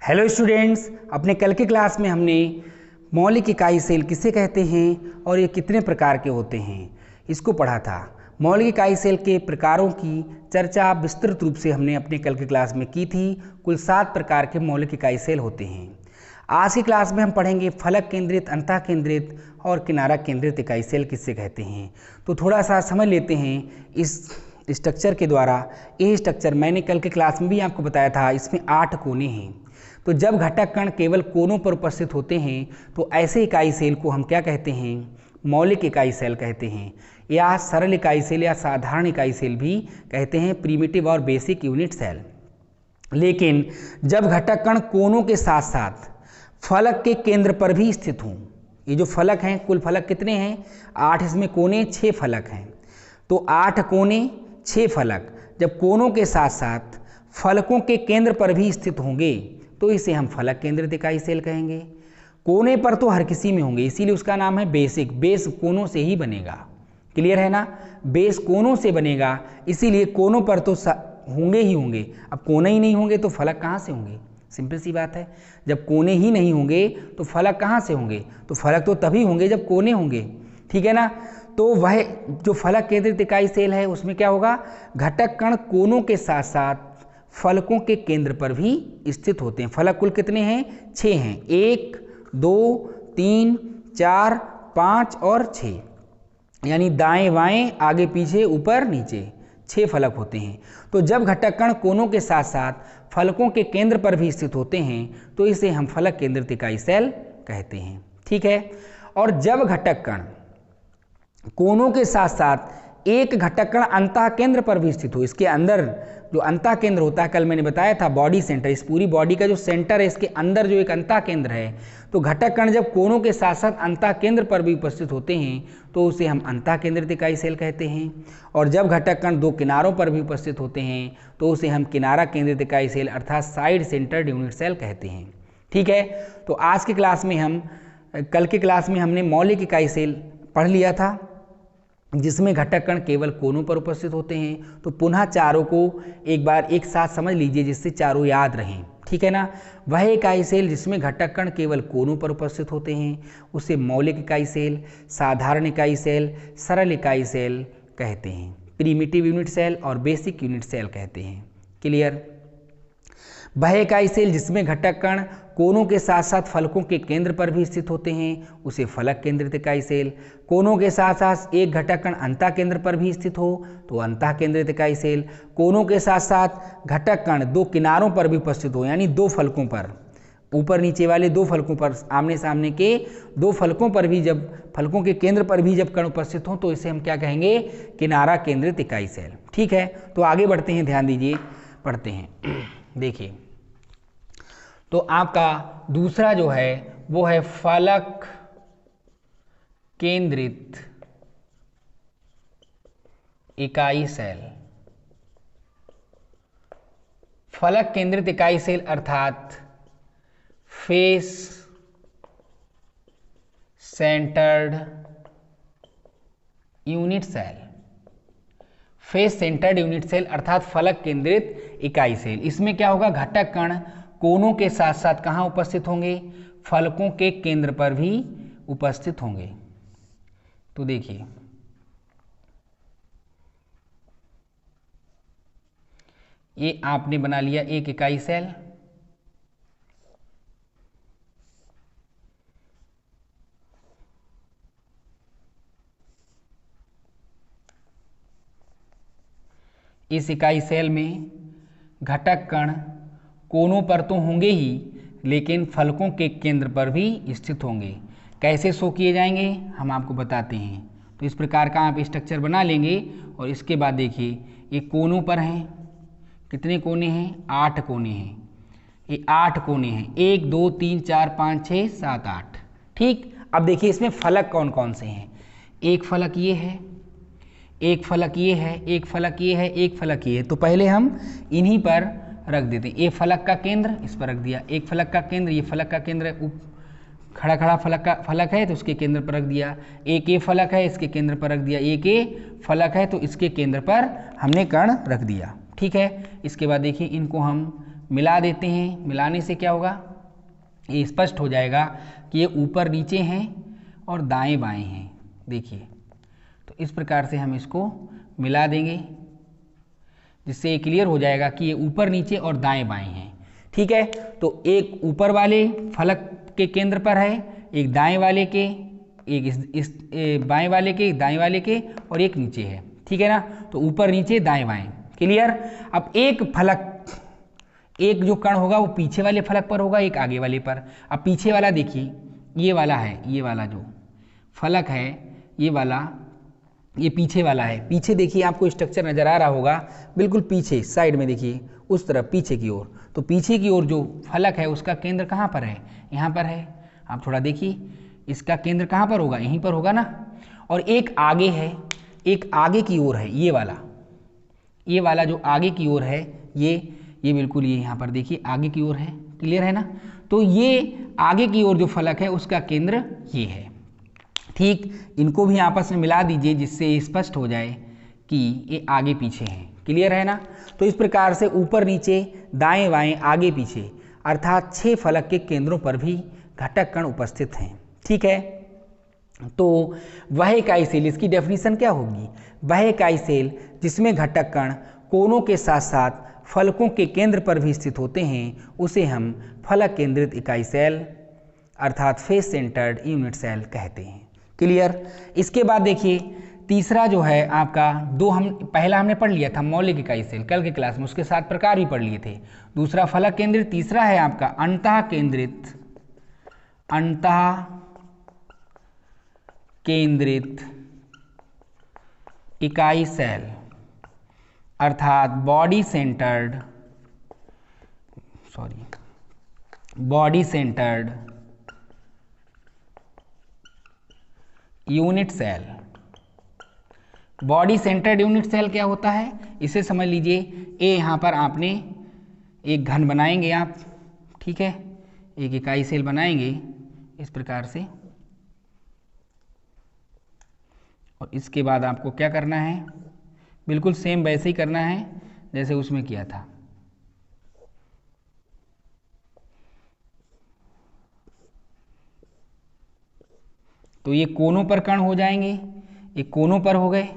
Hello students, अपने कल के क्लास में हमने मौलिक इकाई सेल किसे कहते हैं और ये कितने प्रकार के होते हैं इसको पढ़ा था। मौलिक इकाई सेल के प्रकारों की चर्चा विस्तृत रूप से हमने अपने कल के क्लास में की थी। कुल 7 प्रकार के मौलिक इकाई सेल होते हैं। आज की क्लास में हम पढ़ेंगे फलक केंद्रित, अंतः केंद्रित और किनारा केंद्रित इकाई सेल किससे कहते हैं। तो थोड़ा सा समझ लेते हैं इस स्ट्रक्चर के द्वारा। ये स्ट्रक्चर मैंने कल के क्लास में भी आपको बताया था, इसमें 8 कोने हैं। तो जब घटक कण केवल कोनों पर उपस्थित होते हैं तो ऐसे इकाई सेल को हम क्या कहते हैं? मौलिक इकाई सेल कहते हैं, या सरल इकाई सेल या साधारण इकाई सेल भी कहते हैं, प्रीमिटिव और बेसिक यूनिट सेल। लेकिन जब घटक कण कोनों के साथ साथ फलक के केंद्र पर भी स्थित हों, ये जो फलक हैं, कुल फलक कितने हैं? 8, इसमें कोने 6 फलक हैं। तो 8 कोने 6 फलक जब कोनों के साथ साथ फलकों के केंद्र पर भी स्थित होंगे तो इसे हम फलक केंद्रित इकाई सेल कहेंगे। कोने पर तो हर किसी में होंगे, इसीलिए उसका नाम है बेसिक। बेस कोनों से ही बनेगा, क्लियर है ना? बेस कोनों से बनेगा, इसीलिए कोनों पर तो होंगे ही होंगे। अब कोने ही नहीं होंगे तो फलक कहाँ से होंगे? सिंपल सी बात है, जब कोने ही नहीं होंगे तो फलक कहाँ से होंगे? तो फलक तो तभी होंगे जब कोने होंगे, ठीक है ना? तो वह जो फलक केंद्रित इकाई सेल है उसमें क्या होगा? घटक कण कोनों के साथ साथ फलकों के केंद्र पर भी स्थित होते हैं। फलक कुल कितने हैं? 6 हैं। 1, 2, 3, 4, 5 और 6, यानी दाएं बाएं, आगे पीछे, ऊपर नीचे, 6 फलक होते हैं। तो जब घटक कण कोनों के साथ साथ फलकों के केंद्र पर भी स्थित होते हैं तो इसे हम फलक केंद्रित इकाई सेल कहते हैं, ठीक है। और जब घटक कण कोनों के साथ साथ एक घटक कण अंतः केंद्र पर भी स्थित हो, इसके अंदर जो अंतः केंद्र होता है, कल मैंने बताया था बॉडी सेंटर, इस पूरी बॉडी का जो सेंटर है, इसके अंदर जो एक अंतः केंद्र है, तो घटक कण जब कोनों के साथ साथ अंतः केंद्र पर भी उपस्थित होते हैं तो उसे हम अंतः केंद्रित इकाई सेल कहते हैं। और जब घटक कण 2 किनारों पर भी उपस्थित होते हैं तो उसे हम किनारा केंद्रित इकाई सेल अर्थात साइड सेंटर्ड यूनिट सेल कहते हैं, ठीक है। तो आज की क्लास में कल की क्लास में हमने मौलिक इकाई सेल पढ़ लिया था जिसमें घटक कण केवल कोनों पर उपस्थित होते हैं। तो पुनः चारों को एक बार एक साथ समझ लीजिए जिससे चारों याद रहें, ठीक है ना। वह इकाई सेल जिसमें घटक कण केवल कोनों पर उपस्थित होते हैं उसे मौलिक इकाई सेल, साधारण इकाई सेल, सरल इकाई सेल कहते हैं, प्रीमिटिव यूनिट सेल और बेसिक यूनिट सेल कहते हैं, क्लियर। वह इकाई सेल जिसमें घटक कण कोनों के साथ साथ फलकों के केंद्र पर भी स्थित होते हैं उसे फलक केंद्रित इकाई सेल। कोनों के साथ साथ एक घटक कण अंतः केंद्र पर भी स्थित हो तो अंतः केंद्रित इकाई सेल। कोनों के साथ साथ घटक कण 2 किनारों पर भी उपस्थित हो, यानी 2 फलकों पर, ऊपर नीचे वाले 2 फलकों पर, आमने सामने के 2 फलकों पर भी, जब फलकों के केंद्र पर भी जब कण उपस्थित हो तो इसे हम क्या कहेंगे? किनारा केंद्रित इकाई सेल, ठीक है। तो आगे बढ़ते हैं, ध्यान दीजिए, पढ़ते हैं। देखिए, तो आपका दूसरा जो है वो है फलक केंद्रित इकाई सेल। फलक केंद्रित इकाई सेल अर्थात face centred unit cell. Face centred unit cell अर्थात फलक केंद्रित इकाई सेल। इसमें क्या होगा? घटक कण कोनों के साथ साथ कहाँ उपस्थित होंगे? फलकों के केंद्र पर भी उपस्थित होंगे। तो देखिए, ये आपने बना लिया एक इकाई सेल। इस इकाई सेल में घटक कण कोनों पर तो होंगे ही, लेकिन फलकों के केंद्र पर भी स्थित होंगे। कैसे शो किए जाएंगे हम आपको बताते हैं। तो इस प्रकार का आप स्ट्रक्चर बना लेंगे और इसके बाद देखिए, ये कोनों पर हैं। कितने कोने हैं? 8 कोने हैं। ये 8 कोने हैं, 1, 2, 3, 4, 5, 6, 7, 8, ठीक। अब देखिए इसमें फलक कौन कौन से हैं? एक फलक ये है, एक फलक ये है, एक फलक ये है, एक फलक ये है। तो पहले हम इन्हीं पर रख देते हैं। ये फलक का केंद्र इस पर रख दिया, एक फलक का केंद्र, ये फलक का केंद्र खड़ा खड़ा फलक है तो उसके केंद्र पर रख दिया। एक ये फलक है, इसके केंद्र पर रख दिया। एक ये फलक है तो इसके केंद्र पर हमने कण रख दिया, ठीक है। इसके बाद देखिए, इनको हम मिला देते हैं। मिलाने से क्या होगा, ये स्पष्ट हो जाएगा कि ये ऊपर नीचे हैं और दाएं बाएं हैं। देखिए, तो इस प्रकार से हम इसको मिला देंगे, जिससे ये क्लियर हो जाएगा कि ये ऊपर नीचे और दाएं बाएं हैं। ठीक है, तो एक ऊपर वाले फलक के केंद्र पर है, एक दाएं वाले के, एक इस बाएं वाले के, दाएं वाले के, और एक नीचे है। ठीक है ना, तो ऊपर नीचे दाएं बाएं, क्लियर। अब एक फलक, एक जो कण होगा वो पीछे वाले फलक पर होगा, एक आगे वाले पर। अब पीछे वाला देखिए, ये वाला है, ये वाला जो फलक है, ये वाला, ये पीछे वाला है। पीछे देखिए, आपको स्ट्रक्चर नजर आ रहा होगा, बिल्कुल पीछे साइड में देखिए, उस तरफ पीछे की ओर। तो पीछे की ओर जो फलक है उसका केंद्र कहाँ पर है, यहाँ पर है। आप थोड़ा देखिए, इसका केंद्र कहाँ पर होगा, यहीं पर होगा ना। और एक आगे है, एक आगे की ओर है, ये वाला जो आगे की ओर है, ये बिल्कुल ये यहाँ पर देखिए आगे की ओर है, क्लियर है ना। तो ये आगे की ओर जो फलक है उसका केंद्र ये है। ठीक, इनको भी आपस में मिला दीजिए, जिससे स्पष्ट हो जाए कि ये आगे पीछे हैं, क्लियर है ना। तो इस प्रकार से ऊपर नीचे दाएं बाएं आगे पीछे अर्थात 6 फलक के केंद्रों पर भी घटक कण उपस्थित हैं। ठीक है, तो वह इकाई सेल, इसकी डेफिनेशन क्या होगी, वह इकाई सेल जिसमें घटक कण कोनों के साथ साथ फलकों के केंद्र पर भी स्थित होते हैं, उसे हम फलक केंद्रित इकाई सेल अर्थात फेस सेंटर्ड यूनिट सेल कहते हैं। क्लियर। इसके बाद देखिए, तीसरा जो है आपका, पहला हमने पढ़ लिया था मौलिक इकाई सेल कल के क्लास में, उसके 7 प्रकार भी पढ़ लिए थे। दूसरा फलक केंद्रित, तीसरा है आपका अंतः केंद्रित इकाई सेल अर्थात body centred unit cell. Body centred unit cell क्या होता है, इसे समझ लीजिए। ए यहाँ पर आपने एक घन बनाएंगे आप, ठीक है, एक इकाई सेल बनाएंगे इस प्रकार से, और इसके बाद आपको क्या करना है, बिल्कुल सेम वैसे ही करना है जैसे उसमें किया था। तो ये कोनों पर कण हो जाएंगे, ये कोनों पर हो गए,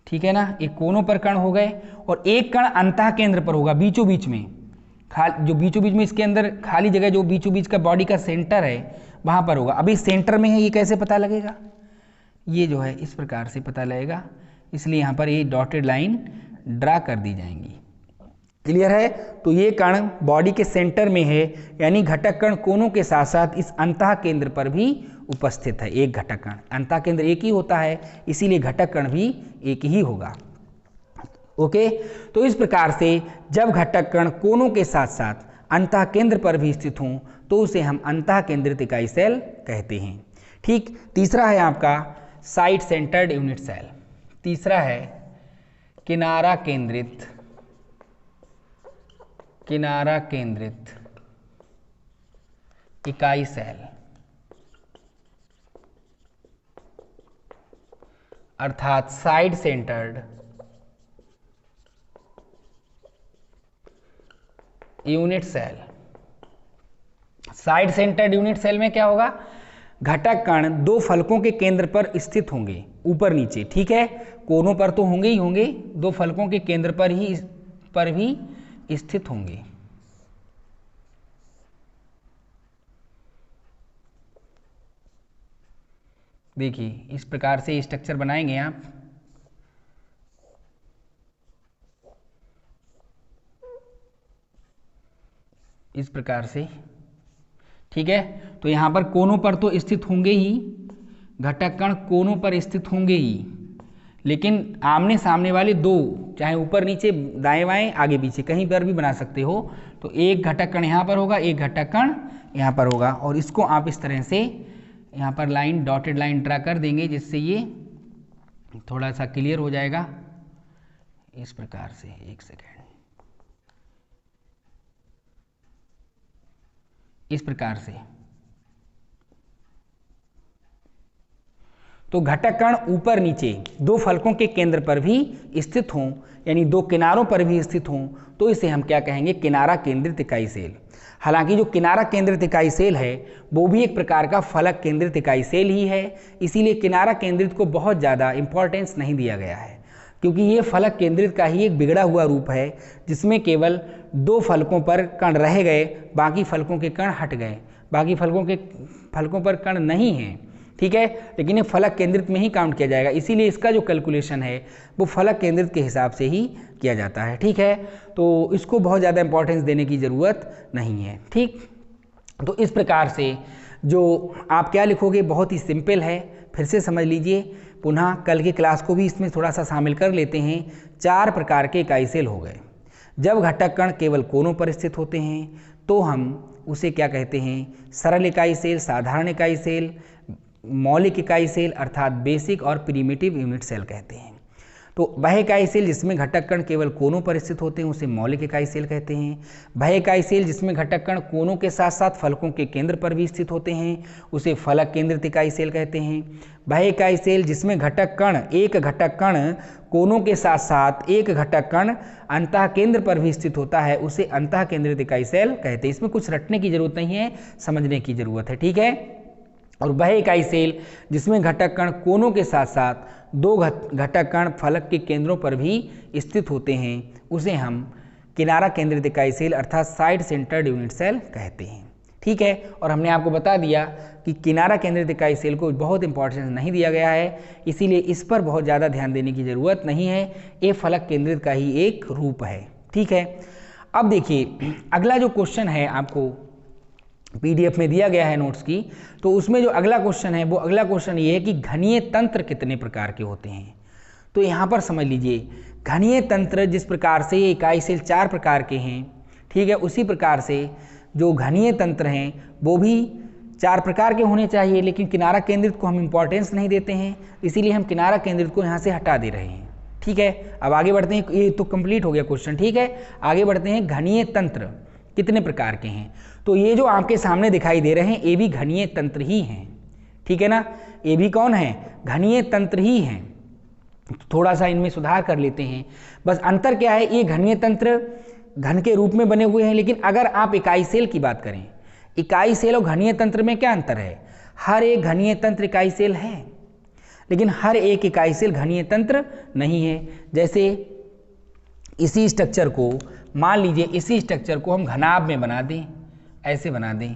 ठीक है ना, एक कोनों पर कण हो गए, और एक कण अंतः केंद्र पर होगा, बीचों बीच में, जो बीचों बीच में इसके अंदर खाली जगह, जो बीचों बीच का बॉडी का सेंटर है वहां पर होगा। अभी सेंटर में है, ये कैसे पता लगेगा, ये जो है इस प्रकार से पता लगेगा, इसलिए यहां पर ये डॉटेड लाइन ड्रा कर दी जाएंगी। क्लियर है। तो ये कण बॉडी के सेंटर में है, यानी घटक कण कोनों के साथ साथ इस अंतः केंद्र पर भी उपस्थित है। एक घटक कण, अंतः केंद्र एक ही होता है, इसीलिए घटक कण भी एक ही होगा। ओके, तो इस प्रकार से जब घटक कण कोनों के साथ साथ अंतः केंद्र पर भी स्थित हों तो उसे हम अंतः केंद्रित इकाई सेल कहते हैं। ठीक, तीसरा है आपका साइड सेंटर्ड यूनिट सेल। तीसरा है किनारा केंद्रित इकाई सेल अर्थात side centred unit cell. Side centred unit cell में क्या होगा, घटक कण 2 फलकों के केंद्र पर स्थित होंगे, ऊपर नीचे, ठीक है, कोनों पर तो होंगे ही होंगे, 2 फलकों के केंद्र पर भी स्थित होंगे। देखिए, इस प्रकार से स्ट्रक्चर बनाएंगे आप, इस प्रकार से, ठीक है। तो यहां पर कोनों पर तो स्थित होंगे ही, घटक कण कोनों पर स्थित होंगे ही, लेकिन आमने सामने वाले 2, चाहे ऊपर नीचे दाएं बाएं आगे पीछे कहीं पर भी बना सकते हो। तो एक घटक कण यहाँ पर होगा, एक घटक कण यहाँ पर होगा, और इसको आप इस तरह से यहाँ पर लाइन, डॉटेड लाइन ड्रा कर देंगे, जिससे ये थोड़ा सा क्लियर हो जाएगा। इस प्रकार से, एक सेकेंड, इस प्रकार से। तो घटक कण ऊपर नीचे दो फलकों के केंद्र पर भी स्थित हों, यानी दो किनारों पर भी स्थित हों, तो इसे हम क्या कहेंगे, किनारा केंद्रित इकाई सेल। हालांकि जो किनारा केंद्रित इकाई सेल है वो भी एक प्रकार का फलक केंद्रित इकाई सेल ही है, इसीलिए किनारा केंद्रित को बहुत ज़्यादा इंपॉर्टेंस नहीं दिया गया है, क्योंकि ये फलक केंद्रित का ही एक बिगड़ा हुआ रूप है जिसमें केवल दो फलकों पर कण रह गए, बाकी फलकों के कण हट गए, बाकी फलकों पर कण नहीं हैं, ठीक है। लेकिन ये फलक केंद्रित में ही काउंट किया जाएगा, इसीलिए इसका जो कैलकुलेशन है वो फलक केंद्रित के हिसाब से ही किया जाता है, ठीक है। तो इसको बहुत ज़्यादा इंपॉर्टेंस देने की ज़रूरत नहीं है, ठीक। तो इस प्रकार से जो आप क्या लिखोगे बहुत ही सिंपल है, फिर से समझ लीजिए, पुनः कल की क्लास को भी इसमें थोड़ा सा शामिल कर लेते हैं। 4 प्रकार के इकाई सेल हो गए। जब घटक कण केवल कोनों पर स्थित होते हैं तो हम उसे क्या कहते हैं, सरल इकाई सेल, साधारण इकाई सेल, मौलिक इकाई सेल अर्थात बेसिक और प्रिमिटिव यूनिट सेल कहते हैं। तो वह इकाई सेल जिसमें घटक कण केवल कोनों पर स्थित होते हैं उसे मौलिक इकाई सेल कहते हैं। वह इकाई सेल जिसमें घटक कण कोनों के साथ साथ फलकों के केंद्र पर भी स्थित होते हैं उसे फलक केंद्रित इकाई सेल कहते हैं। वह इकाई सेल जिसमें एक घटक कण कोनों के साथ साथ एक घटक कण अंतः केंद्र पर भी स्थित होता है उसे अंतः केंद्रित इकाई सेल कहते हैं। इसमें कुछ रटने की जरूरत नहीं है, समझने की जरूरत है, ठीक है। और वह इकाई सेल जिसमें घटक कण कोनों के साथ साथ दो घटक कण फलक के केंद्रों पर भी स्थित होते हैं उसे हम किनारा केंद्रित इकाई सेल अर्थात साइड सेंटर्ड यूनिट सेल कहते हैं, ठीक है। और हमने आपको बता दिया कि किनारा केंद्रित इकाई सेल को बहुत इंपॉर्टेंस नहीं दिया गया है, इसीलिए इस पर बहुत ज़्यादा ध्यान देने की ज़रूरत नहीं है, ये फलक केंद्रित का ही एक रूप है, ठीक है। अब देखिए अगला जो क्वेश्चन है आपको PDF में दिया गया है नोट्स की, तो उसमें जो अगला क्वेश्चन है वो अगला क्वेश्चन ये है कि घनीय तंत्र कितने प्रकार के होते हैं। तो यहाँ पर समझ लीजिए घनीय तंत्र जिस प्रकार से ये इकाई सेल 4 प्रकार के हैं, ठीक है, उसी प्रकार से जो घनीय तंत्र हैं वो भी 4 प्रकार के होने चाहिए, लेकिन किनारा केंद्रित को हम इंपॉर्टेंस नहीं देते हैं, इसीलिए हम किनारा केंद्रित को यहाँ से हटा दे रहे हैं, ठीक है। अब आगे बढ़ते हैं, ये तो कंप्लीट हो गया क्वेश्चन, ठीक है। आगे बढ़ते हैं, घनीय तंत्र कितने प्रकार के हैं। तो ये जो आपके सामने दिखाई दे रहे हैं ये भी घनीय तंत्र ही हैं, ठीक है ना, ये भी कौन है, घनीय तंत्र ही हैं। थोड़ा सा इनमें सुधार कर लेते हैं, बस अंतर क्या है, ये घनीय तंत्र घन के रूप में बने हुए हैं, लेकिन अगर आप इकाई सेल की बात करें, इकाई सेल और घनीय तंत्र में क्या अंतर है, हर एक घनीय तंत्र इकाई सेल है लेकिन हर एक इकाई सेल घनीय तंत्र नहीं है। जैसे इसी स्ट्रक्चर को मान लीजिए, इसी स्ट्रक्चर को हम घनाभ में बना दें, ऐसे बना दें,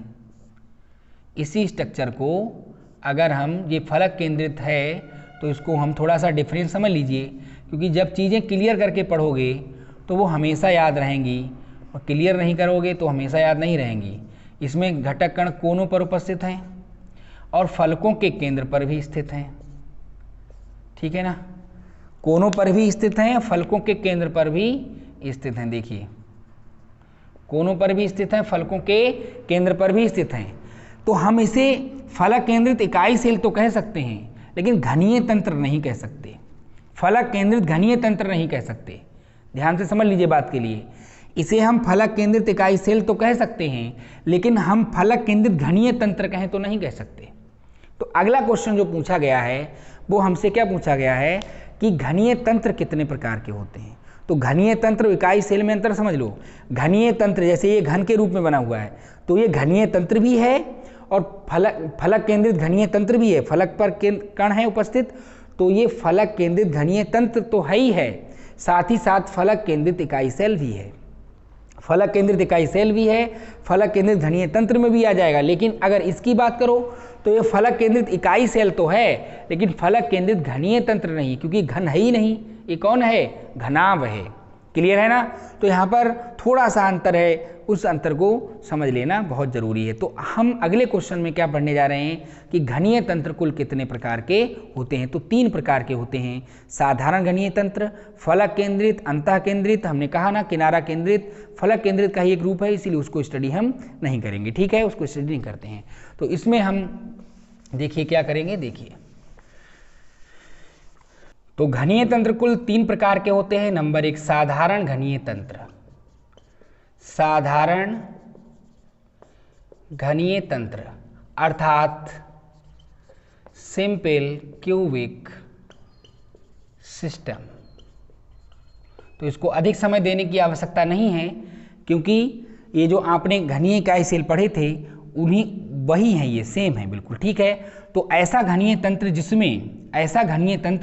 इसी स्ट्रक्चर को अगर हम, ये फलक केंद्रित है तो इसको हम थोड़ा सा डिफरेंस समझ लीजिए, क्योंकि जब चीज़ें क्लियर करके पढ़ोगे तो वो हमेशा याद रहेंगी और क्लियर नहीं करोगे तो हमेशा याद नहीं रहेंगी। इसमें घटक कण कोनों पर उपस्थित हैं और फलकों के केंद्र पर भी स्थित हैं, ठीक है ना, कोनों पर भी स्थित हैं, फलकों के केंद्र पर भी स्थित हैं। देखिए कोनों पर भी स्थित हैं, फलकों के केंद्र पर भी स्थित हैं, तो हम इसे फलक केंद्रित इकाई सेल तो कह सकते हैं लेकिन घनीय तंत्र नहीं कह सकते, फलक केंद्रित घनीय तंत्र नहीं कह सकते। ध्यान से समझ लीजिए बात के लिए, इसे हम फलक केंद्रित इकाई सेल तो कह सकते हैं लेकिन हम फलक केंद्रित घनीय तंत्र कहें तो नहीं कह सकते। तो अगला क्वेश्चन जो पूछा गया है वो हमसे क्या पूछा गया है कि घनीय तंत्र कितने प्रकार के होते हैं। तो घनीय तंत्र इकाई सेल में अंतर समझ लो, घनीय तंत्र जैसे ये घन के रूप में बना हुआ है तो ये घनीय तंत्र भी है और फलक केंद्रित घनीय तंत्र भी है, फलक पर कण है उपस्थित तो ये फलक केंद्रित घनीय तंत्र तो है ही है, साथ ही साथ फलक केंद्रित इकाई सेल भी है, फलक केंद्रित इकाई सेल भी है, फलक केंद्रित घनीय तंत्र में भी आ जाएगा। लेकिन अगर इसकी बात करो तो ये फलक केंद्रित इकाई सेल तो है लेकिन फलक केंद्रित घनीय तंत्र नहीं, क्योंकि घन है ही नहीं, ये कौन है, घनाभ है। क्लियर है ना। तो यहाँ पर थोड़ा सा अंतर है, उस अंतर को समझ लेना बहुत जरूरी है। तो हम अगले क्वेश्चन में क्या पढ़ने जा रहे हैं कि घनीय तंत्र कुल कितने प्रकार के होते हैं। तो 3 प्रकार के होते हैं, साधारण घनीय तंत्र, फलक केंद्रित, अंतः केंद्रित, हमने कहा ना किनारा केंद्रित, फलक केंद्रित का ही एक रूप है इसीलिए उसको स्टडी हम नहीं करेंगे, ठीक है, उसको स्टडी नहीं करते हैं। तो इसमें हम देखिए क्या करेंगे, देखिए तो घनीय तंत्र कुल 3 प्रकार के होते हैं। नंबर 1 साधारण घनीय तंत्र, साधारण घनीय तंत्र अर्थात सिंपल क्यूबिक सिस्टम। तो इसको अधिक समय देने की आवश्यकता नहीं है, क्योंकि ये जो आपने घनीय इकाई सेल पढ़े थे उन्हीं वही हैं, ये सेम है बिल्कुल, ठीक है। तो ऐसा घनीय तंत्र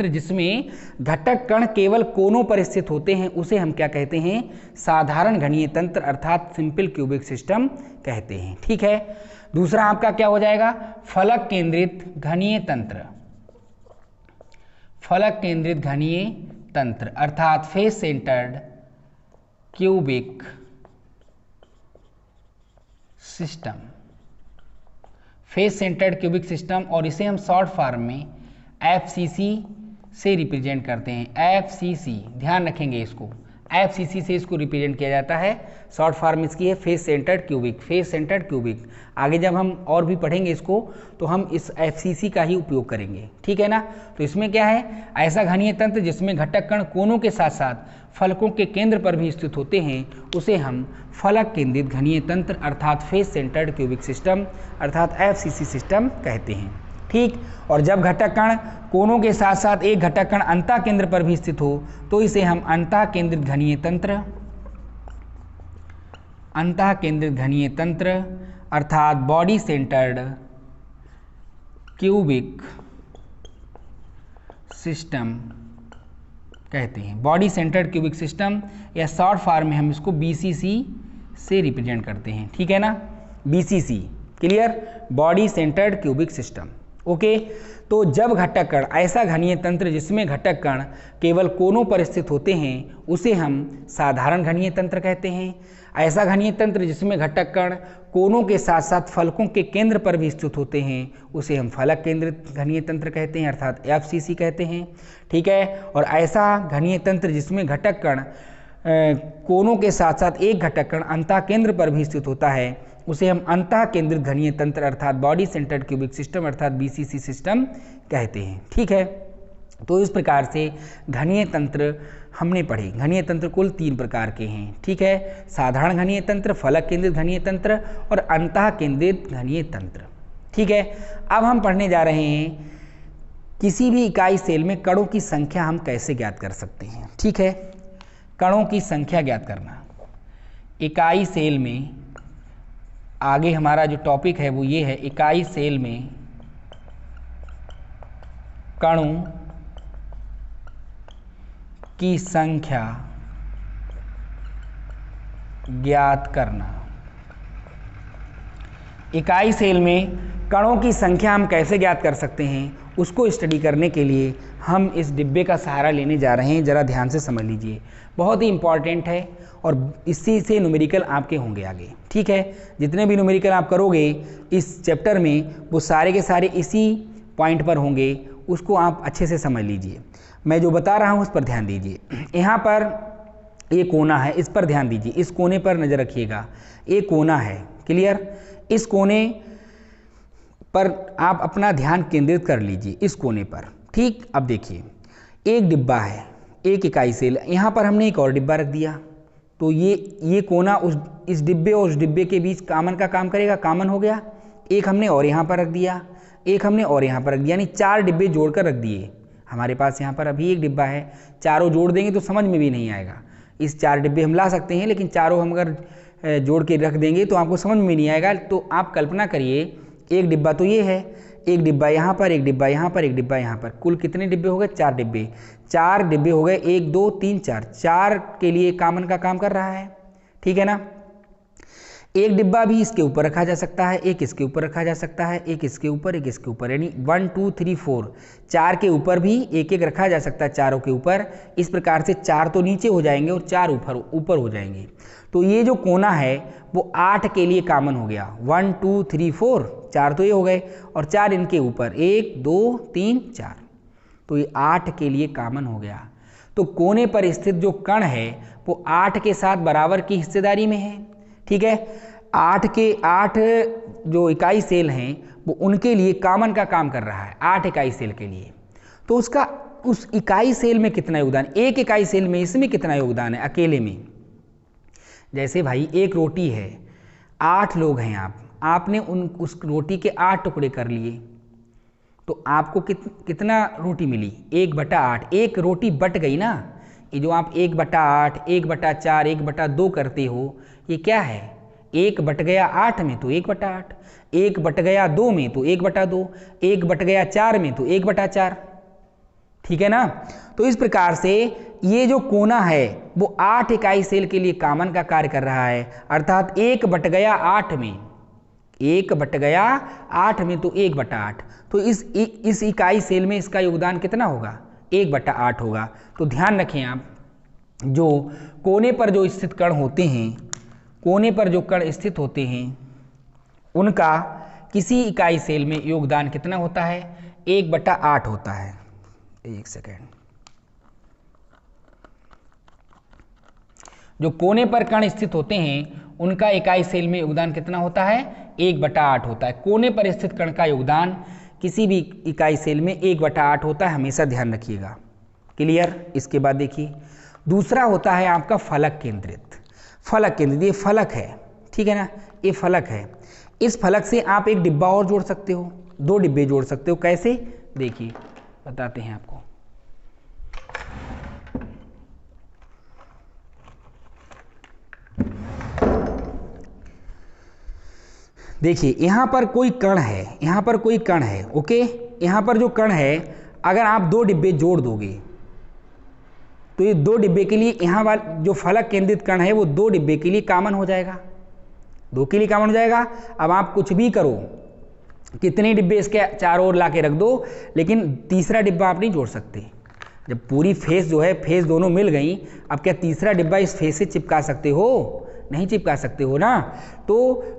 जिसमें घटक कण केवल कोनों पर स्थित होते हैं उसे हम क्या कहते हैं, साधारण घनीय तंत्र अर्थात सिंपल क्यूबिक सिस्टम कहते हैं, ठीक है। दूसरा आपका क्या हो जाएगा, फलक केंद्रित घनीय तंत्र। फलक केंद्रित घनीय तंत्र अर्थात face centred cubic system. Face centred cubic system, और इसे हम शॉर्ट फॉर्म में एफसीसी से रिप्रेजेंट करते हैं। एफसीसी, ध्यान रखेंगे इसको, एफसीसी से इसको रिप्रेजेंट किया जाता है। शॉर्ट फॉर्म इसकी है face centred cubic. Face centred cubic आगे जब हम और भी पढ़ेंगे इसको तो हम इस एफसीसी का ही उपयोग करेंगे, ठीक है ना। तो इसमें क्या है, ऐसा घनीय तंत्र जिसमें घटक कण कोनों के साथ साथ फलकों के केंद्र पर भी स्थित होते हैं उसे हम फलक केंद्रित घनीय तंत्र अर्थात फेस सेंटर्ड क्यूबिक सिस्टम अर्थात एफसीसी सिस्टम कहते हैं, ठीक। और जब घटक कण कोनों के साथ साथ एक घटक कण अंतः केंद्र पर भी स्थित हो तो इसे हम अंतः केंद्रित घनीय तंत्र अर्थात बॉडी सेंटर्ड क्यूबिक सिस्टम कहते हैं। बॉडी सेंटर्ड क्यूबिक सिस्टम या शॉर्ट फॉर्म में हम इसको बीसीसी से रिप्रेजेंट करते हैं, ठीक है ना। BCC, clear, body centred cubic system, okay. तो जब घटक कण, ऐसा घनीय तंत्र जिसमें घटक कण केवल कोनों पर स्थित होते हैं उसे हम साधारण घनीय तंत्र कहते हैं। ऐसा घनीय तंत्र जिसमें घटक कण कोनों के साथ साथ फलकों के केंद्र पर भी स्थित होते हैं उसे हम फलक केंद्रित घनीय तंत्र कहते हैं अर्थात एफसीसी कहते हैं, ठीक है। और ऐसा घनीय तंत्र जिसमें घटक कण कोनों के साथ साथ एक घटक कण अंतः केंद्र पर भी स्थित होता है उसे हम अंतः केंद्रित घनीय तंत्र अर्थात बॉडी सेंटर्ड क्यूबिक सिस्टम अर्थात बीसीसी सिस्टम कहते हैं, ठीक है। तो इस प्रकार से घनीय तंत्र हमने पढ़े। घनीय तंत्र कुल 3 प्रकार के हैं, ठीक है। साधारण घनीय तंत्र, फलक केंद्रित घनीय तंत्र और अंतः केंद्रित घनीय तंत्र, ठीक है। अब हम पढ़ने जा रहे हैं किसी भी इकाई सेल में कणों की संख्या हम कैसे ज्ञात कर सकते हैं, ठीक है। कणों की संख्या ज्ञात करना इकाई सेल में, आगे हमारा जो टॉपिक है वो ये है, इकाई सेल में कणों की संख्या ज्ञात करना। इकाई सेल में कणों की संख्या हम कैसे ज्ञात कर सकते हैं उसको स्टडी करने के लिए हम इस डिब्बे का सहारा लेने जा रहे हैं। ज़रा ध्यान से समझ लीजिए, बहुत ही इंपॉर्टेंट है और इसी से न्यूमेरिकल आपके होंगे आगे, ठीक है। जितने भी न्यूमेरिकल आप करोगे इस चैप्टर में वो सारे के सारे इसी पॉइंट पर होंगे, उसको आप अच्छे से समझ लीजिए। मैं जो बता रहा हूँ उस पर ध्यान दीजिए। यहाँ पर ये कोना है, इस पर ध्यान दीजिए, इस कोने पर नज़र रखिएगा। ये कोना है, क्लियर। इस कोने पर आप अपना ध्यान केंद्रित कर लीजिए, इस कोने पर, ठीक। अब देखिए, एक डिब्बा है, एक इकाई सेल, यहाँ पर हमने एक और डिब्बा रख दिया तो ये कोना इस डिब्बे और उस डिब्बे के बीच कॉमन का काम करेगा, कॉमन हो गया। एक हमने और यहाँ पर रख दिया, एक हमने और यहाँ पर रख दिया, यानी 4 डिब्बे जोड़कर रख दिए। हमारे पास यहाँ पर अभी एक डिब्बा है, चारों जोड़ देंगे तो समझ में भी नहीं आएगा। इस 4 डिब्बे हम ला सकते हैं लेकिन चारों हम अगर जोड़ के रख देंगे तो आपको समझ में नहीं आएगा। तो आप कल्पना करिए, एक डिब्बा तो ये है, एक डिब्बा यहाँ पर, एक डिब्बा यहाँ पर, एक डिब्बा यहाँ पर, कुल कितने डिब्बे हो गए, 4 डिब्बे। 4 डिब्बे हो गए, 1 2 3 4, 4 के लिए कॉमन का काम कर रहा है, ठीक है ना। एक डिब्बा भी इसके ऊपर रखा जा सकता है, एक इसके ऊपर रखा जा सकता है, एक इसके ऊपर, एक इसके ऊपर, यानी 1 2 3 4, 4 के ऊपर भी एक एक रखा जा सकता है, चारों के ऊपर। इस प्रकार से 4 तो नीचे हो जाएंगे और 4 ऊपर हो जाएंगे। तो ये जो कोना है वो 8 के लिए कॉमन हो गया, 1 2 3 4, 4 तो ये हो गए और 4 इनके ऊपर, 1 2 3 4, तो ये 8 के लिए कॉमन हो गया। तो कोने पर स्थित जो कण है वो 8 के साथ बराबर की हिस्सेदारी में है, ठीक है। 8 जो इकाई सेल हैं वो उनके लिए कॉमन का काम कर रहा है, 8 इकाई सेल के लिए। तो उसका उस इकाई सेल में कितना योगदान, एक इकाई सेल में इसमें कितना योगदान है अकेले में। जैसे भाई एक रोटी है, 8 लोग हैं आपने उस रोटी के 8 टुकड़े कर लिए, तो आपको कितना रोटी मिली? 1/8। एक रोटी बट गई ना, ये जो आप 1/8, 1/4, 1/2 करते हो, ये क्या है? 1 बट गया 8 में तो 1/8, 1 बट गया 2 में तो 1/2, 1 बट गया 4 में तो 1/4। ठीक है ना? तो इस प्रकार से ये जो कोना है वो 8 इकाई सेल के लिए कॉमन का कार्य कर रहा है, अर्थात 1 बट गया 8 में, 1 बट गया 8 में तो 1/8। तो इस इकाई सेल में इसका योगदान कितना होगा? 1/8 होगा। तो ध्यान रखें आप, जो कोने पर जो स्थित कण होते हैं, कोने पर जो कण स्थित होते हैं, उनका किसी इकाई सेल में योगदान कितना होता है? 1/8 होता है। एक सेकेंड। जो कोने पर कण स्थित होते हैं उनका इकाई सेल में योगदान कितना होता है? 1/8 होता है। कोने पर स्थित कण का योगदान किसी भी इकाई सेल में 1/8 होता है, हमेशा ध्यान रखिएगा। क्लियर? इसके बाद देखिए, दूसरा होता है आपका फलक केंद्रित। फलक केंद्रित, ये फलक है, ठीक है ना, ये फलक है। इस फलक से आप एक डिब्बा और जोड़ सकते हो, 2 डिब्बे जोड़ सकते हो। कैसे? देखिए बताते हैं आपको। देखिए यहाँ पर कोई कण है, यहाँ पर कोई कण है, ओके। यहाँ पर जो कण है, अगर आप 2 डिब्बे जोड़ दोगे तो ये 2 डिब्बे के लिए यहाँ वाला जो फलक केंद्रित कण है वो 2 डिब्बे के लिए कॉमन हो जाएगा, 2 के लिए कॉमन हो जाएगा। अब आप कुछ भी करो, कितने डिब्बे इसके चारों ओर ला के रख दो, लेकिन तीसरा डिब्बा आप नहीं जोड़ सकते। जब पूरी फेस जो है, फेस दोनों मिल गई, अब क्या तीसरा डिब्बा इस फेस से चिपका सकते हो? नहीं चिपका सकते हो ना। तो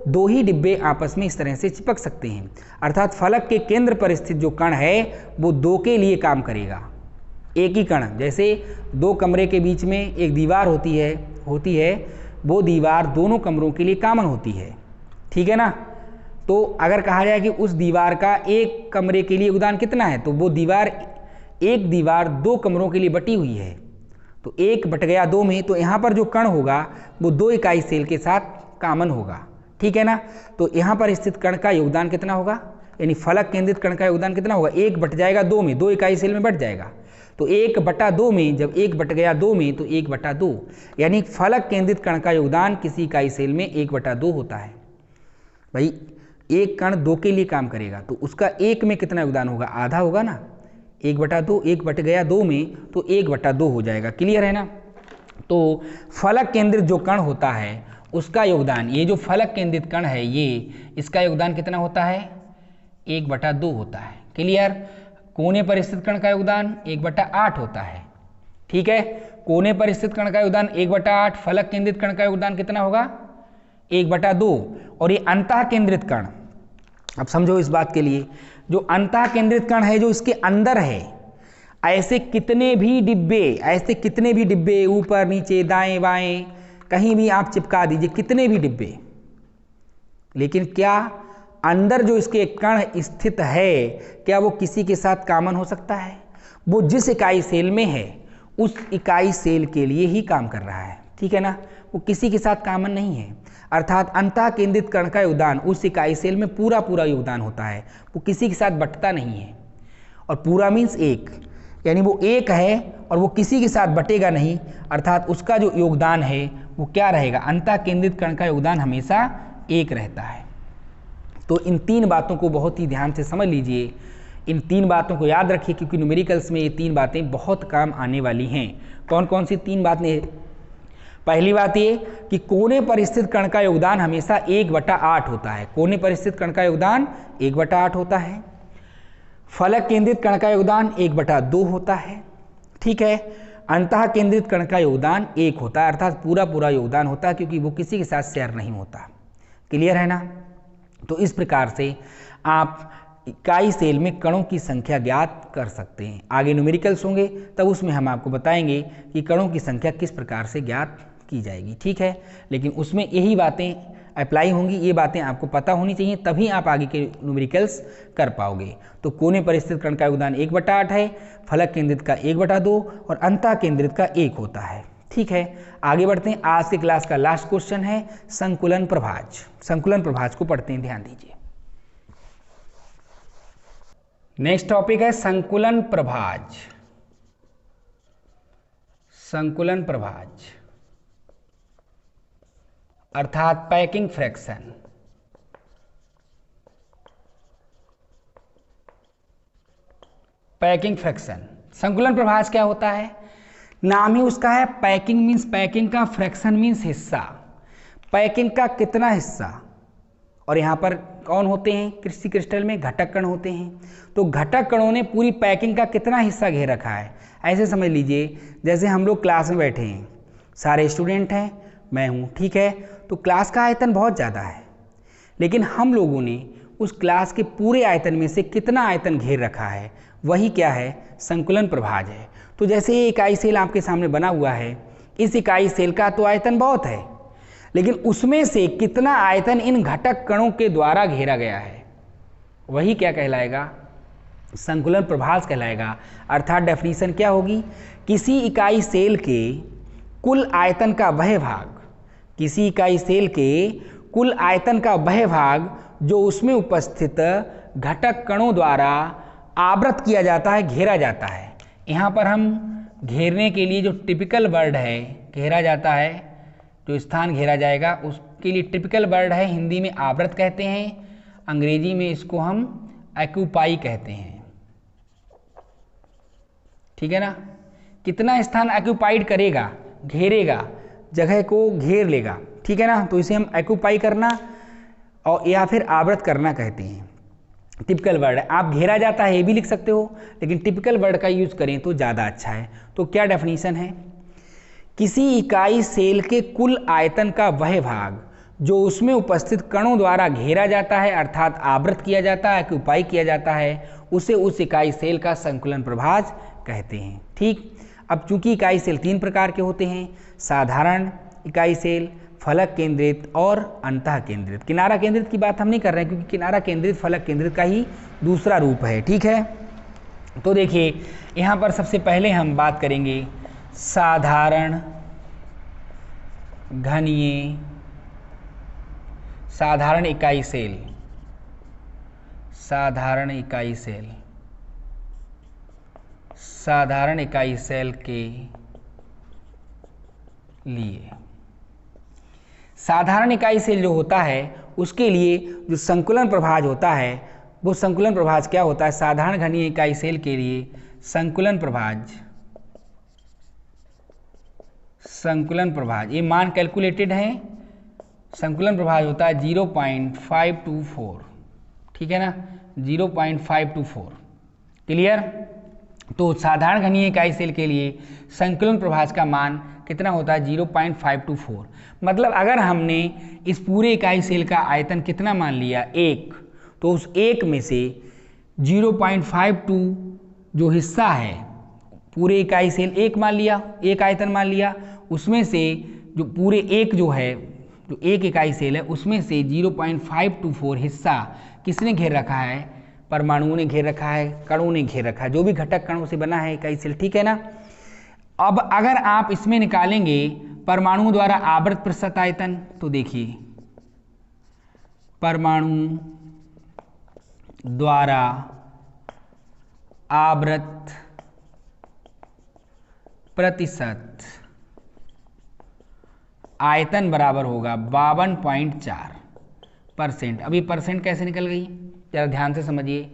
2 ही डिब्बे आपस में इस तरह से चिपक सकते हैं, अर्थात फलक के केंद्र पर स्थित जो कण है वो 2 के लिए काम करेगा। एक ही कण, जैसे 2 कमरे के बीच में एक दीवार होती है, वो दीवार दोनों कमरों के लिए कॉमन होती है, ठीक है ना। तो अगर कहा जाए कि उस दीवार का एक कमरे के लिए योगदान कितना है, तो वो एक दीवार 2 कमरों के लिए बटी हुई है, तो 1 बट गया 2 में, तो यहाँ पर जो कण होगा वो 2 इकाई सेल के साथ कॉमन होगा, ठीक है ना। तो यहाँ पर स्थित कण का योगदान कितना होगा, यानी फलक केंद्रित कण का योगदान कितना होगा? 1 बट जाएगा 2 में, 2 इकाई सेल में बट जाएगा, तो 1/2 में, जब 1 बट गया 2 में तो 1/2, यानी फलक केंद्रित कण का योगदान किसी इकाई सेल में 1/2 होता है। भाई एक कण 2 के लिए काम करेगा तो उसका 1 में कितना योगदान होगा? आधा होगा ना। 1/2, 1 बट गया 2 में तो 1/2 हो जाएगा। क्लियर है ना। तो फलक केंद्रित जो कण होता है उसका योगदान, ये जो फलक केंद्रित कण है ये, इसका योगदान कितना होता है? 1/2 होता है। क्लियर। कोने पर स्थित कण का योगदान 1/8 होता है, ठीक है। कोने पर स्थित कण का योगदान 1/8, फलक केंद्रित कण का योगदान कितना होगा? 1/2। और ये अंतः केंद्रित कण, अब समझो इस बात के लिए, जो अंतः केंद्रित कण है जो इसके अंदर है, ऐसे कितने भी डिब्बे ऊपर नीचे दाएं बाएं कहीं भी आप चिपका दीजिए, कितने भी डिब्बे, लेकिन क्या अंदर जो इसके कण स्थित है क्या वो किसी के साथ कॉमन हो सकता है? वो जिस इकाई सेल में है उस इकाई सेल के लिए ही काम कर रहा है, ठीक है ना। वो किसी के साथ कॉमन नहीं है, अर्थात अंतः केंद्रित कण का योगदान उस इकाई सेल में पूरा योगदान होता है, वो किसी के साथ बटता नहीं है। और पूरा मीन्स 1, यानी वो 1 है और वो किसी के साथ बटेगा नहीं, अर्थात उसका जो योगदान है वो क्या रहेगा? अंतः केंद्रित कण का योगदान हमेशा 1 रहता है। तो इन 3 बातों को बहुत ही ध्यान से समझ लीजिए, इन 3 बातों को याद रखिए, क्योंकि न्यूमेरिकल्स में ये 3 बातें बहुत काम आने वाली हैं। कौन कौन सी 3 बातें? पहली बात ये कि कोने पर स्थित कण का योगदान हमेशा 1/8 होता है, कोने पर स्थित कण का योगदान 1/8 होता है। फलक केंद्रित कण का योगदान 1/2 होता है, ठीक है। अंतः केंद्रित कण का योगदान 1 होता है, अर्थात पूरा योगदान होता है, क्योंकि वो किसी के साथ शेयर नहीं होता। क्लियर है ना। तो इस प्रकार से आप इकाई सेल में कणों की संख्या ज्ञात कर सकते हैं। आगे न्यूमेरिकल्स होंगे तब उसमें हम आपको बताएंगे कि कणों की संख्या किस प्रकार से ज्ञात की जाएगी, ठीक है। लेकिन उसमें यही बातें अप्लाई होंगी, ये बातें आपको पता होनी चाहिए, तभी आप आगे के न्यूमेरिकल्स कर पाओगे। तो कोने पर स्थित कण का योगदान 1/8 है, फलक केंद्रित का 1/2 और अंतः केंद्रित का 1 होता है, ठीक है। आगे बढ़ते हैं। आज की क्लास का लास्ट क्वेश्चन है संकुलन प्रभाज। संकुलन प्रभाज को पढ़ते हैं, ध्यान दीजिए। नेक्स्ट टॉपिक है संकुलन प्रभाज। संकुलन प्रभाज अर्थात पैकिंग फ्रैक्शन। पैकिंग फ्रैक्शन, संकुलन प्रभाज क्या होता है? नाम ही उसका है, पैकिंग मीन्स पैकिंग का, फ्रैक्शन मीन्स हिस्सा। पैकिंग का कितना हिस्सा, और यहाँ पर कौन होते हैं कृषि क्रिस्टल में? घटक कण होते हैं। तो घटक कणों ने पूरी पैकिंग का कितना हिस्सा घेर रखा है? ऐसे समझ लीजिए जैसे हम लोग क्लास में बैठे हैं, सारे स्टूडेंट हैं, मैं हूँ, ठीक है। तो क्लास का आयतन बहुत ज़्यादा है, लेकिन हम लोगों ने उस क्लास के पूरे आयतन में से कितना आयतन घेर रखा है, वही क्या है? संकुलन प्रभाज है। तो जैसे ये इकाई सेल आपके सामने बना हुआ है, इस इकाई सेल का तो आयतन बहुत है, लेकिन उसमें से कितना आयतन इन घटक कणों के द्वारा घेरा गया है, वही क्या कहलाएगा? संकुलन प्रभाज कहलाएगा। अर्थात डेफिनेशन क्या होगी? किसी इकाई सेल के कुल आयतन का वह भाग, किसी इकाई सेल के कुल आयतन का वह भाग जो उसमें उपस्थित घटक कणों द्वारा आवृत किया जाता है, घेरा जाता है। यहाँ पर हम घेरने के लिए जो टिपिकल वर्ड है, घेरा जाता है, जो स्थान घेरा जाएगा उसके लिए टिपिकल वर्ड है, हिंदी में आवृत कहते हैं, अंग्रेजी में इसको हम ऑक्यूपाई कहते हैं, ठीक है ना। कितना स्थान ऑक्यूपाइड करेगा, घेरेगा, जगह को घेर लेगा, ठीक है ना। तो इसे हम ऑक्यूपाई करना और या फिर आवृत करना कहते हैं। टिपिकल वर्ड है, आप घेरा जाता है ये भी लिख सकते हो, लेकिन टिपिकल वर्ड का यूज करें तो ज़्यादा अच्छा है। तो क्या डेफिनेशन है? किसी इकाई सेल के कुल आयतन का वह भाग जो उसमें उपस्थित कणों द्वारा घेरा जाता है, अर्थात आवृत किया जाता है, ऑक्यूपाई किया जाता है, उसे उस इकाई सेल का संकुलन प्रभाज कहते हैं, ठीक। अब चूंकि इकाई सेल 3 प्रकार के होते हैं, साधारण इकाई सेल, फलक केंद्रित और अंतः केंद्रित। किनारा केंद्रित की बात हम नहीं कर रहे हैं, क्योंकि किनारा केंद्रित फलक केंद्रित का ही दूसरा रूप है, ठीक है। तो देखिए यहाँ पर सबसे पहले हम बात करेंगे साधारण घनीय साधारण इकाई सेल। साधारण इकाई सेल, साधारण इकाई सेल के लिए, साधारण इकाई सेल जो होता है उसके लिए जो संकुलन प्रभाज होता है, वो संकुलन प्रभाज क्या होता है? साधारण घनीय इकाई सेल के लिए संकुलन प्रभाज, संकुलन प्रभाज ये मान कैलकुलेटेड है, संकुलन प्रभाज होता है 0.524, ठीक है ना, 0.524, क्लियर। तो साधारण घनीय इकाई सेल के लिए संकुलन प्रभाज का मान कितना होता है? 0.524। मतलब अगर हमने इस पूरे इकाई सेल का आयतन कितना मान लिया? 1, तो उस 1 में से 0.52 जो हिस्सा है, पूरे इकाई सेल 1 मान लिया, 1 आयतन मान लिया, उसमें से जो पूरे 1 जो है, जो 1 इकाई सेल है, उसमें से 0.524 हिस्सा किसने घेर रखा है? परमाणुओं ने घेर रखा है, कणों ने घेर रखा है, जो भी घटक कणों से बना है इकाई सेल, ठीक है ना। अब अगर आप इसमें निकालेंगे परमाणुओं द्वारा आवृत प्रतिशत आयतन, तो देखिए परमाणु द्वारा आवृत प्रतिशत आयतन बराबर होगा 52.4%। अभी परसेंट कैसे निकल गई, जरा ध्यान से समझिए।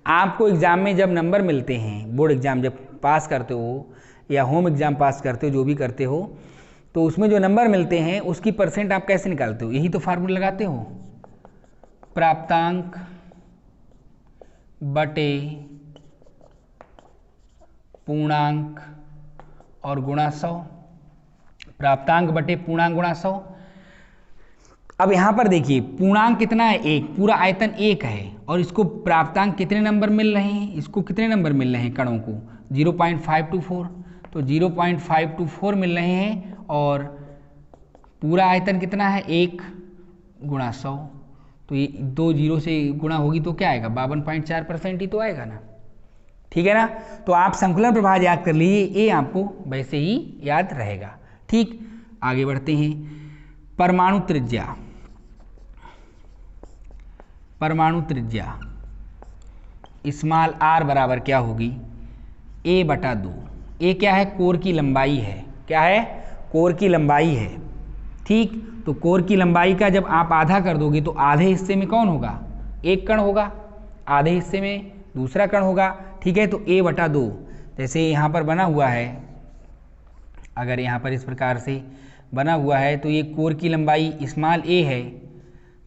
आपको एग्जाम में जब नंबर मिलते हैं, बोर्ड एग्जाम जब पास करते हो या होम एग्जाम पास करते हो, जो भी करते हो, तो उसमें जो नंबर मिलते हैं उसकी परसेंट आप कैसे निकालते हो? यही तो फार्मूला लगाते हो, प्राप्तांक बटे पूर्णांक और गुणा 100, प्राप्तांक बटे पूर्णांक गुणा 100। अब यहाँ पर देखिए पूर्णांक कितना है? 1, पूरा आयतन 1 है, और इसको प्राप्तांक कितने नंबर मिल रहे हैं? इसको कितने नंबर मिल रहे हैं कणों को? 0.524, तो 0.524 मिल रहे हैं, और पूरा आयतन कितना है? 1 गुणा 100, तो ये 2 0 से गुणा होगी तो क्या आएगा? 52.4% ही तो आएगा ना, ठीक है ना। तो आप संकुलन प्रभाज याद कर लीजिए, ये आपको वैसे ही याद रहेगा, ठीक। आगे बढ़ते हैं। परमाणु त्रिज्या, परमाणु त्रिज्या स्मॉल r बराबर क्या होगी, a/2। ए क्या है, कोर की लंबाई है। क्या है, कोर की लंबाई है। ठीक, तो कोर की लंबाई का जब आप आधा कर दोगे तो आधे हिस्से में कौन होगा, एक कण होगा, आधे हिस्से में दूसरा कण होगा। ठीक है, तो a/2 जैसे यहाँ पर बना हुआ है, अगर यहाँ पर इस प्रकार से बना हुआ है तो ये कोर की लंबाई स्मॉल a है।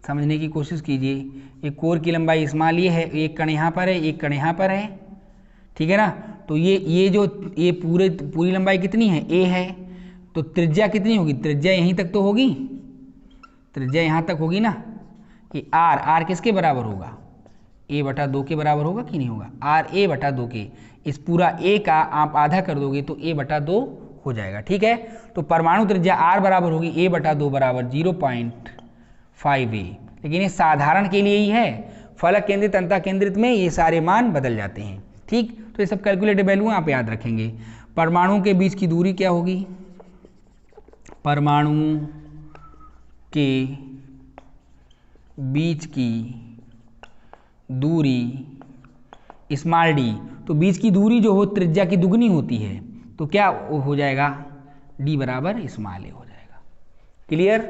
समझने की कोशिश कीजिए, ये कोर की लंबाई स्मॉल a है, एक कण यहाँ पर है, एक कण यहाँ पर है। ठीक है ना, तो ये जो ये पूरी लंबाई कितनी है, a है, तो त्रिज्या कितनी होगी, त्रिज्या यहीं तक तो होगी, त्रिज्या यहाँ तक होगी ना। ये r किसके बराबर होगा, a/2 के बराबर होगा कि नहीं होगा, r a/2 के। इस पूरा a का आप आधा कर दोगे तो a/2 हो जाएगा। ठीक है, तो परमाणु त्रिज्या r बराबर होगी a/2 बराबर 0.5a। लेकिन ये साधारण के लिए ही है, फलक केंद्रित अंतः केंद्रित में ये सारे मान बदल जाते हैं। ठीक, तो ये सब कैलकुलेटेड वैल्यू आप याद रखेंगे। परमाणु के बीच की दूरी क्या होगी, परमाणु के बीच की दूरी स्मॉल d, तो बीच की दूरी जो हो त्रिज्या की दुगनी होती है, तो क्या हो जाएगा, d बराबर स्मॉल a हो जाएगा। क्लियर।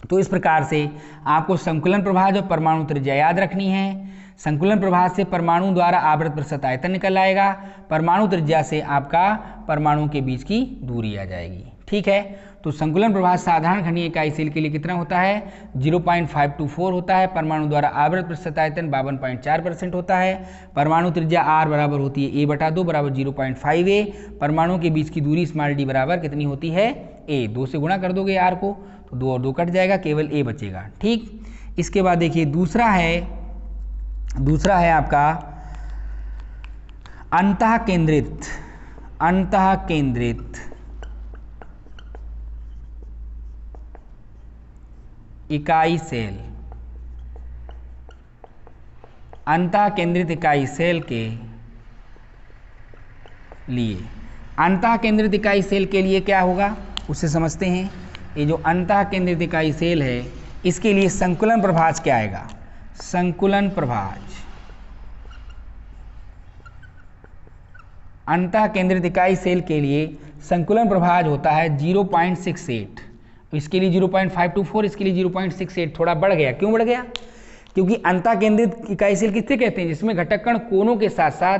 तो इस प्रकार से आपको संकुलन प्रभाज और परमाणु त्रिज्या याद रखनी है। संकुलन प्रभाज से परमाणु द्वारा आवृत प्रतिशत आयतन निकल आएगा, परमाणु त्रिज्या से आपका परमाणु के बीच की दूरी आ जाएगी। ठीक है, तो संकुलन प्रभाज साधारण खंडीय इकाई सेल के लिए कितना होता है, 0.524 होता है। परमाणु द्वारा आवृत प्रतिशत आयतन 52.4% होता है। परमाणु त्रिज्या r बराबर होती है a/2 बराबर 0.5a। परमाणु के बीच की दूरी स्मॉल d बराबर कितनी होती है, a। 2 से गुणा कर दोगे r को तो 2 और 2 कट जाएगा, केवल a बचेगा। ठीक, इसके बाद देखिए दूसरा है आपका अंतः केंद्रित इकाई सेल। अंतः केंद्रित इकाई सेल के लिए, अंतः केंद्रित इकाई सेल के लिए क्या होगा उसे समझते हैं। ये जो अंतः केंद्रित इकाई सेल है, इसके लिए संकुलन प्रभाज क्या आएगा, संकुलन प्रभाज अंतः केंद्रित इकाई सेल के लिए संकुलन प्रभाज होता है 0.68। इसके लिए 0.524, इसके लिए 0.68, थोड़ा बढ़ गया। क्यों बढ़ गया, क्योंकि अंतः केंद्रित इकाई सेल किससे कहते हैं, जिसमें घटक कण कोनों के साथ साथ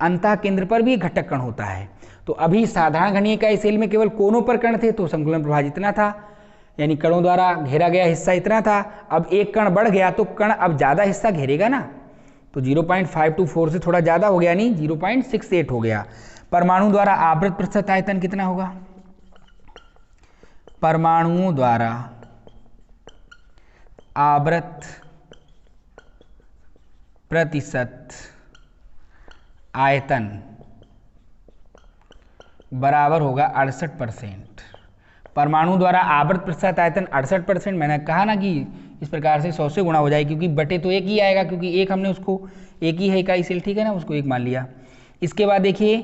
अंतः केंद्र पर भी घटक कण होता है। तो अभी साधारण घनीय इकाई सेल में केवल कोनों पर कण थे, तो संकुलन प्रभाज इतना था, यानी कणों द्वारा घेरा गया हिस्सा इतना था। अब एक कण बढ़ गया तो कण अब ज़्यादा हिस्सा घेरेगा ना, तो 0.524 से थोड़ा ज़्यादा हो गया, नहीं 0.68 हो गया। परमाणु द्वारा आवृत प्रतिशत आयतन कितना होगा, परमाणुओं द्वारा आवृत प्रतिशत आयतन बराबर होगा 68%। परमाणु द्वारा आवृत प्रतिशत आयतन 68%। मैंने कहा ना कि इस प्रकार से 100 से गुणा हो जाए, क्योंकि बटे तो एक ही आएगा, क्योंकि एक हमने उसको एक ही है इकाई सेल, ठीक है ना, उसको एक मान लिया। इसके बाद देखिए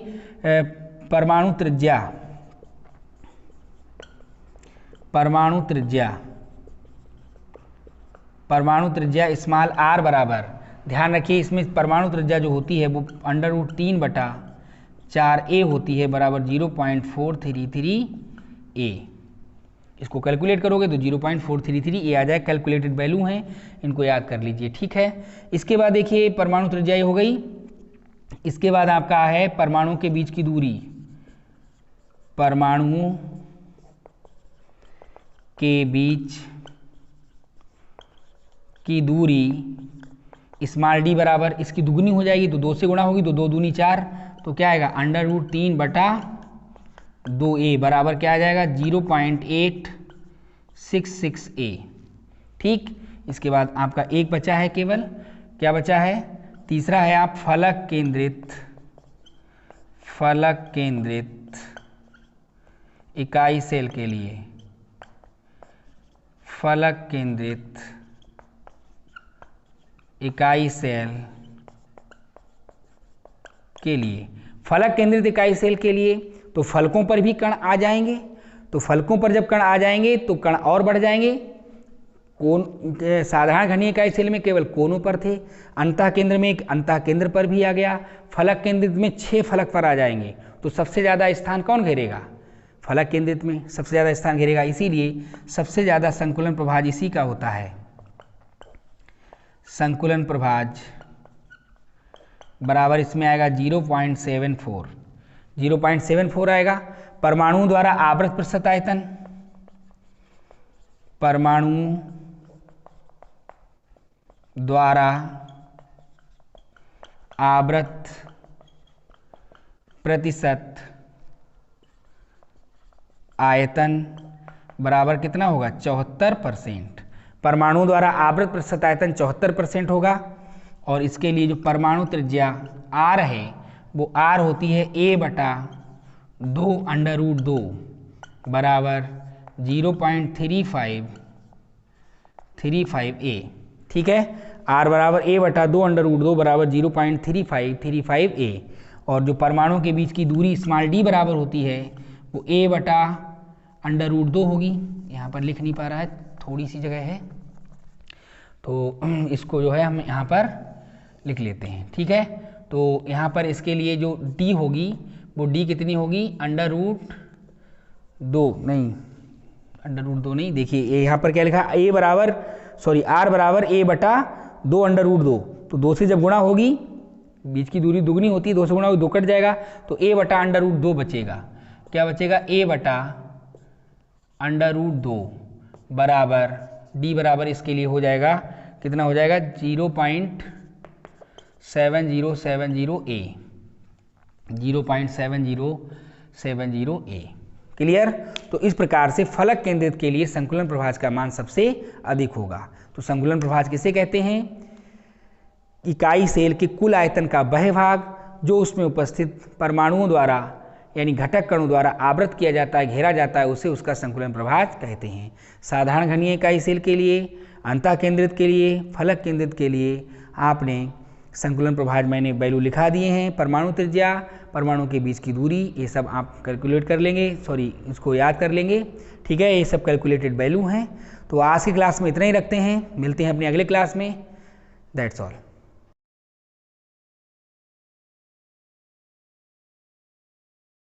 परमाणु त्रिज्या स्मॉल r बराबर, ध्यान रखिए इसमें परमाणु त्रिज्या जो होती है वो √3/4a होती है, बराबर 0.433a। इसको कैलकुलेट करोगे तो 0.433a आ जाए। कैलकुलेटेड वैल्यू हैं, इनको याद कर लीजिए। ठीक है, इसके बाद देखिए परमाणु त्रिज्या हो गई। इसके बाद आपका है परमाणु के बीच की दूरी, परमाणुओं के बीच की दूरी स्मॉल d बराबर, इसकी दुगनी हो जाएगी तो 2 से गुणा होगी, तो 2 दूनी 4, तो क्या आएगा √3/2a बराबर क्या आ जाएगा 0.866a। ठीक, इसके बाद आपका एक बचा है, केवल क्या बचा है, तीसरा है आप फलक केंद्रित इकाई सेल के लिए, फलक केंद्रित इकाई सेल के लिए, फलक केंद्रित इकाई सेल के लिए तो फलकों पर भी कण आ जाएंगे। तो फलकों पर जब कण आ जाएंगे तो कण और बढ़ जाएंगे, साधारण घनीय इकाई सेल में केवल कोनों पर थे, अंतः केंद्र में एक अंतः केंद्र पर भी आ गया, फलक केंद्रित में 6 फलक पर आ जाएंगे। तो सबसे ज़्यादा स्थान कौन घेरेगा? फलक केंद्रित में सबसे ज़्यादा स्थान घेरेगा, इसीलिए सबसे ज़्यादा संकुलन प्रभाज इसी का होता है। संकुलन प्रभाज बराबर इसमें आएगा 0.74, 0.74 आएगा। परमाणु द्वारा आवृत प्रतिशत आयतन, परमाणु द्वारा आवृत प्रतिशत आयतन बराबर कितना होगा? 74%। परमाणु द्वारा आवृत प्रतिशत आयतन 74% होगा। और इसके लिए जो परमाणु त्रिज्या R है वो R होती है a/2 बराबर 0.35A। ठीक है, R बराबर a/2 बराबर 0.35A। और जो परमाणु के बीच की दूरी स्मॉल d बराबर होती है वो a/2 होगी। यहाँ पर लिख नहीं पा रहा है, थोड़ी सी जगह है, तो इसको जो है हम यहाँ पर लिख लेते हैं। ठीक है, तो यहाँ पर इसके लिए जो d होगी वो d कितनी होगी? √2 नहीं, देखिए यहाँ पर क्या लिखा? R बराबर a/2 तो 2 से जब गुणा होगी, बीच की दूरी दुगनी होती है, 2 से गुणा होगी 2 कट जाएगा, तो a/√2 बचेगा। क्या बचेगा? a/√2 बराबर d बराबर इसके लिए हो जाएगा, कितना हो जाएगा? 0.7070A, 0.7070A। क्लियर? तो इस प्रकार से फलक केंद्रित के लिए संकुलन प्रभाज का मान सबसे अधिक होगा। तो संकुलन प्रभाज किसे कहते हैं? इकाई सेल के कुल आयतन का वह भाग जो उसमें उपस्थित परमाणुओं द्वारा यानी घटक कणों द्वारा आवृत किया जाता है, घेरा जाता है, उसे उसका संकुलन प्रभाज कहते हैं। साधारण घनीय इकाई सेल के लिए, अंतः केंद्रित के लिए, फलक केंद्रित के लिए आपने संकुलन प्रभाज मैंने वैल्यू लिखा दिए हैं। परमाणु त्रिज्या, परमाणु के बीच की दूरी, ये सब आप कैलकुलेट कर लेंगे, इसको याद कर लेंगे। ठीक है, ये सब कैलकुलेटेड वैल्यू हैं। तो आज की क्लास में इतना ही रखते हैं, मिलते हैं अपनी अगले क्लास में। That's all.